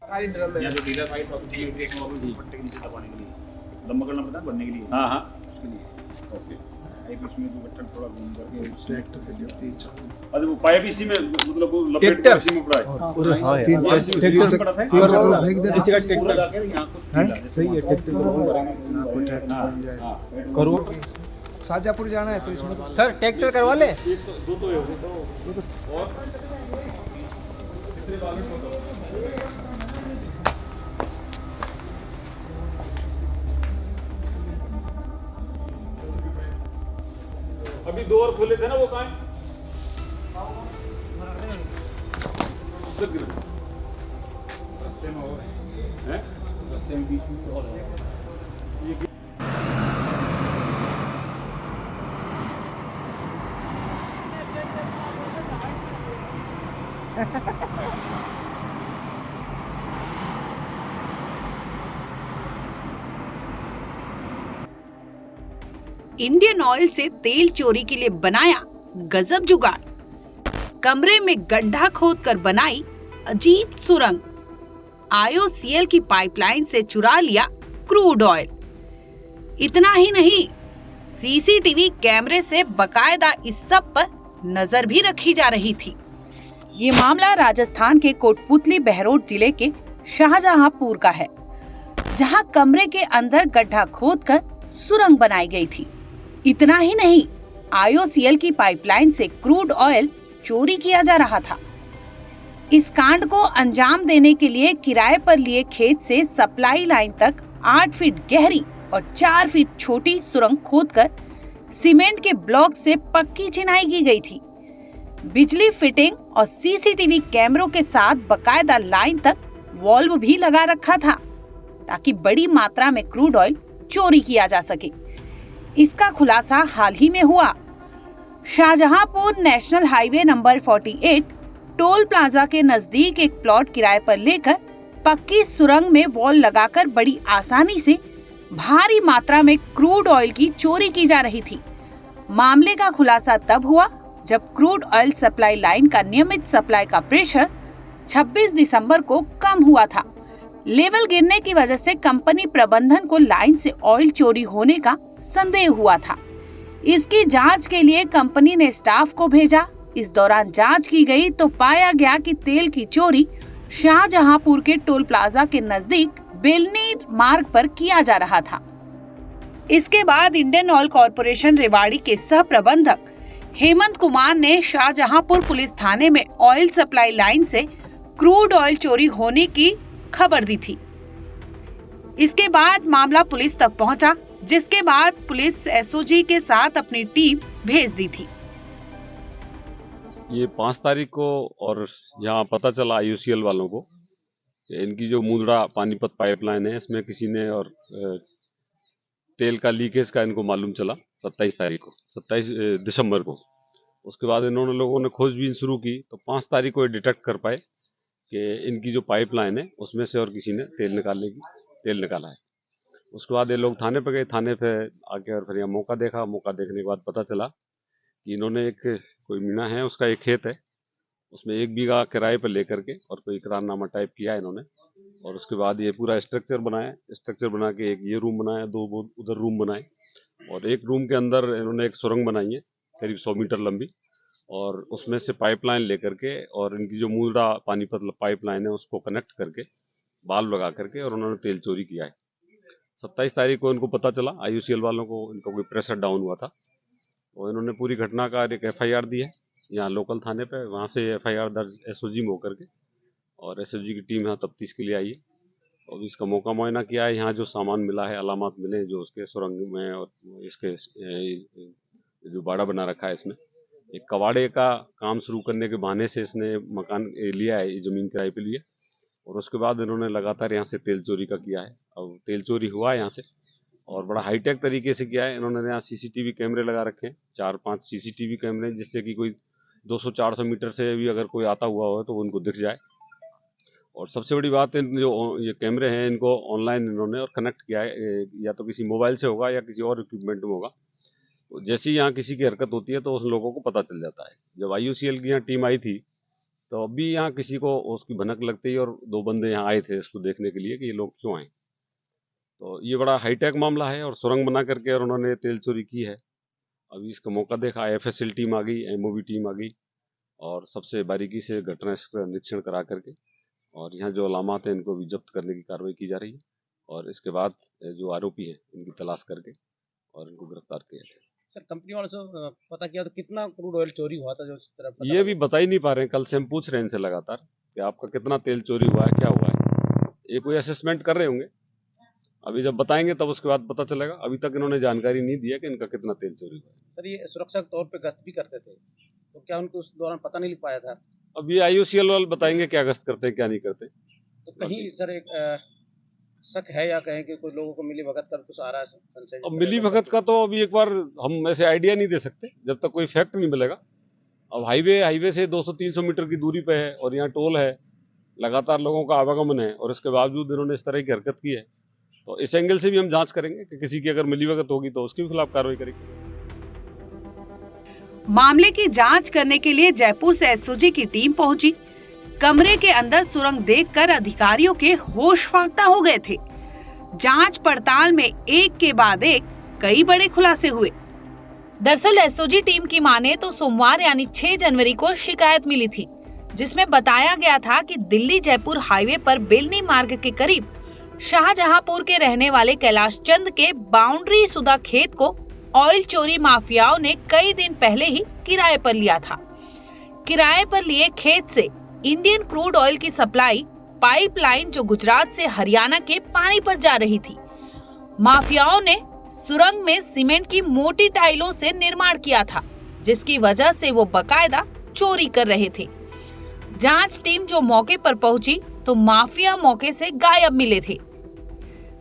यहाँ जो dealer fight होती है एक नॉर्मल दुपट्टे के नीचे दबाने के लिए दम पकड़ना पड़ता है बनने के लिए। हाँ हाँ उसके लिए ओके एक उसमें दुपट्टा थोड़ा घूम करके ट्रैक्टर के लिए 3-4 अरे वो पाइप इसी में मतलब वो लपेट कर इसी में पड़ा है। पूरे हाँ तीन यार, चक्कर पड़ा था। तीन चक्कर फेंक दे इसी का पूरा ट्रैक्टर जाकर यहाँ कुछ ढीला, जैसे सही है, माथा ट्रैक्टर को को भरेंगे, यहाँ कोई ट्रैक्टर बन जाए हाँ, करो शाहजहाँपुर जाना है तो इसमें तो सर ट्रैक्टर करवा ले। एक तो दो तो है तो और कितने वाले फोटो अभी दो और खोले थे ना वो कहाँ रास्ते में और है? रास्ते में बीच में और है। इंडियन ऑयल से तेल चोरी के लिए बनाया गजब जुगाड़। कमरे में गड्ढा खोदकर बनाई अजीब सुरंग। आईओसीएल की पाइपलाइन से चुरा लिया क्रूड ऑयल। इतना ही नहीं, सीसीटीवी कैमरे से बकायदा इस सब पर नजर भी रखी जा रही थी। ये मामला राजस्थान के कोटपुतली बहरोड जिले के शाहजहांपुर का है, जहां कमरे के अंदर गड्ढा खोदकर सुरंग बनाई गई थी। इतना ही नहीं, आईओसीएल की पाइपलाइन से क्रूड ऑयल चोरी किया जा रहा था। इस कांड को अंजाम देने के लिए किराए पर लिए खेत से सप्लाई लाइन तक 8 फीट गहरी और 4 फीट छोटी सुरंग खोदकर सीमेंट के ब्लॉक से पक्की चिनाई की गई थी। बिजली फिटिंग और सीसीटीवी कैमरों के साथ बकायदा लाइन तक वॉल्व भी लगा रखा था, ताकि बड़ी मात्रा में क्रूड ऑयल चोरी किया जा सके। इसका खुलासा हाल ही में हुआ। Shahjahanpur national highway number 48 toll plaza के नजदीक एक प्लॉट किराए पर लेकर पक्की सुरंग में वॉल लगाकर बड़ी आसानी से भारी मात्रा में क्रूड ऑयल की चोरी की जा रही थी। मामले का खुलासा तब हुआ जब क्रूड ऑयल सप्लाई लाइन का नियमित सप्लाई का प्रेशर 26 दिसंबर को कम हुआ था। लेवल गिरने की वजह से कंपनी प्रबंधन को लाइन से ऑयल चोरी होने का संदेह हुआ था। इसकी जांच के लिए कंपनी ने स्टाफ को भेजा। इस दौरान जांच की गई तो पाया गया कि तेल की चोरी शाहजहांपुर के टोल प्लाजा के नजदीक बेलनी मार्ग पर किया जा रहा था। इसके बाद इंडियन ऑयल कॉर्पोरेशन रेवाड़ी के सह प्रबंधक हेमंत कुमार ने शाहजहांपुर पुलिस थाने में ऑयल सप्लाई लाइन से क्रूड ऑयल चोरी होने की खबर दी थी। इसके बाद मामला पुलिस तक पहुंचा, जिसके बाद पुलिस एसओजी के साथ अपनी टीम भेज दी थी। ये 5 तारीख को और यहाँ पता चला आईओसीएल वालों को कि इनकी जो मुंद्रा पानीपत पाइपलाइन है इसमें किसी ने और तेल का लीकेज का इनको मालूम चला 27 दिसंबर को। उसके बाद लोगों ने खोजबीन शुरू की तो 5 तारीख को ये डिटेक्ट कर पाए कि इनकी जो पाइपलाइन है उसमें से और किसी ने तेल निकाला है। उसके बाद ये लोग थाने पे गए, थाने पे आके और फिर यहाँ मौका देखने के बाद पता चला कि इन्होंने एक कोई मीना है उसका एक खेत है, उसमें 1 बीघा किराए पर लेकर के और कोई इकरारनामा टाइप किया इन्होंने। और उसके बाद ये पूरा स्ट्रक्चर बना के एक ये रूम बनाया, 2 उधर रूम बनाए और एक रूम के अंदर इन्होंने एक सुरंग बनाई है करीब 100 मीटर लंबी और उसमें से पाइपलाइन लेकर के और इनकी जो मुंद्रा पानीपत पाइपलाइन है उसको कनेक्ट करके बाल्व लगा करके और उन्होंने तेल चोरी किया है। 27 तारीख को इनको पता चला आईओसीएल वालों को, इनका कोई प्रेशर डाउन हुआ था और इन्होंने पूरी घटना का एक एफआईआर दी है यहाँ लोकल थाने पे। वहाँ से एफआईआर दर्ज एसओजी में होकर के और एसओजी की टीम यहाँ तफ्तीश के लिए आई है और इसका मौका मुआयना किया है। यहाँ जो सामान मिला है, अलामात मिले जो उसके सुरंग में और इसके जो बाड़ा बना रखा है, इसमें एक कबाड़े का काम शुरू करने के बहाने से इसने मकान लिया है, ज़मीन किराए पे लिए और उसके बाद इन्होंने लगातार यहाँ से तेल चोरी का किया है। अब तेल चोरी हुआ है यहाँ से और बड़ा हाईटेक तरीके से किया है इन्होंने। यहाँ सीसीटीवी कैमरे लगा रखे हैं, 4-5 सीसीटीवी कैमरे, जिससे कि कोई 200-400 मीटर से भी अगर कोई आता हुआ हो तो उनको दिख जाए। और सबसे बड़ी बात है जो ये कैमरे हैं इनको ऑनलाइन इन्होंने और कनेक्ट किया है, या तो किसी मोबाइल से होगा या किसी और इक्विपमेंट में होगा। तो जैसे ही यहाँ किसी की हरकत होती है तो उन लोगों को पता चल जाता है। जब आईओसीएल की यहाँ टीम आई थी तो अभी यहाँ किसी को उसकी भनक लगते ही और 2 बंदे यहाँ आए थे इसको देखने के लिए कि ये लोग क्यों आए। तो ये बड़ा हाईटेक मामला है और सुरंग बना करके और उन्होंने तेल चोरी की है। अभी इसका मौका देखा, FSL टीम आ गई, MOV टीम आ गई और सबसे बारीकी से घटना का निरीक्षण करा करके और यहाँ जो अलामात हैं इनको भी जब्त करने की कार्रवाई की जा रही है और इसके बाद जो आरोपी हैं इनकी तलाश करके और इनको गिरफ्तार किया जाए। सर कंपनी वालों से पता किया तो कितना क्रूड ऑयल चोरी हुआ था जो इस तरह पता ये भी बता ही नहीं पा रहे हैं। कल से हम पूछ रहे हैं इनसे लगातार कि आपका कितना तेल चोरी हुआ है, क्या हुआ है। ये कोई असेसमेंट कर रहे होंगे, अभी जब बताएंगे तब उसके बाद पता चलेगा। अभी तक इन्होंने जानकारी नहीं दी है कि इनका कितना तेल चोरी हुआ है। सर ये सुरक्षा के तौर पे गश्त भी करते थे, तो क्या उनको उस दौरान पता नहीं लग पाया था? अब ये IOCL वाले बताएंगे क्या गश्त करते हैं क्या नहीं करते। तो कहीं सर एक शक है या कहें कि कोई लोगों को मिली भगत कर कुछ आ रहा है संशय? अब मिली भगत का तो अभी एक बार हम ऐसे आइडिया नहीं दे सकते जब तक कोई फैक्ट नहीं मिलेगा। अब हाईवे से 200-300 मीटर की दूरी पे है और यहाँ टोल है, लगातार लोगों का आवागमन है और इसके बावजूद इन्होंने इस तरह की हरकत की है। तो इस एंगल से भी हम जांच करेंगे कि किसी की अगर मिली भगत होगी तो उसके खिलाफ कार्रवाई करेंगे। मामले की जांच करने के लिए जयपुर से SOG की टीम पहुंची। कमरे के अंदर सुरंग देखकर अधिकारियों के होश फाख्ता हो गए थे। जांच पड़ताल में एक के बाद एक कई बड़े खुलासे हुए। दरअसल SOG टीम की माने तो सोमवार यानी 6 जनवरी को शिकायत मिली थी, जिसमें बताया गया था कि दिल्ली जयपुर हाईवे पर बेलनी मार्ग के करीब शाहजहांपुर के रहने वाले कैलाश चंद के बाउंड्री सुधा खेत को ऑयल चोरी माफियाओं ने कई दिन पहले ही किराए पर लिया था। किराए पर लिए खेत से इंडियन क्रूड ऑयल की सप्लाई पाइपलाइन जो गुजरात से हरियाणा के पानीपत जा रही थी। माफियाओं ने सुरंग में सीमेंट की मोटी टाइलों से निर्माण किया था, जिसकी वजह से वो बकायदा चोरी कर रहे थे। जांच टीम जो मौके पर पहुंची तो माफिया मौके से गायब मिले थे।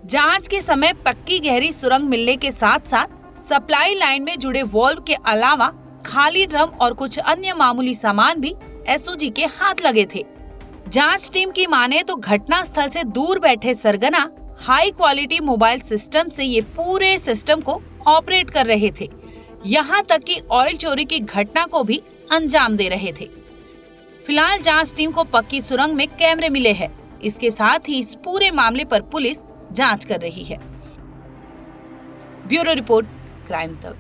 जांच के समय पक्की गहरी सुरंग मिलने के साथ साथ सप्लाई लाइन में जुड़े वॉल्व के अलावा खाली ड्रम और कुछ अन्य मामूली सामान भी SOG के हाथ लगे थे। जांच टीम की माने तो घटना स्थल से दूर बैठे सरगना हाई क्वालिटी मोबाइल सिस्टम से ये पूरे सिस्टम को ऑपरेट कर रहे थे, यहाँ तक कि ऑयल चोरी की घटना को भी अंजाम दे रहे थे। फिलहाल जांच टीम को पक्की सुरंग में कैमरे मिले हैं। इसके साथ ही इस पूरे मामले पर पुलिस जांच कर रही है। ब्यूरो रिपोर्ट, क्राइम तक।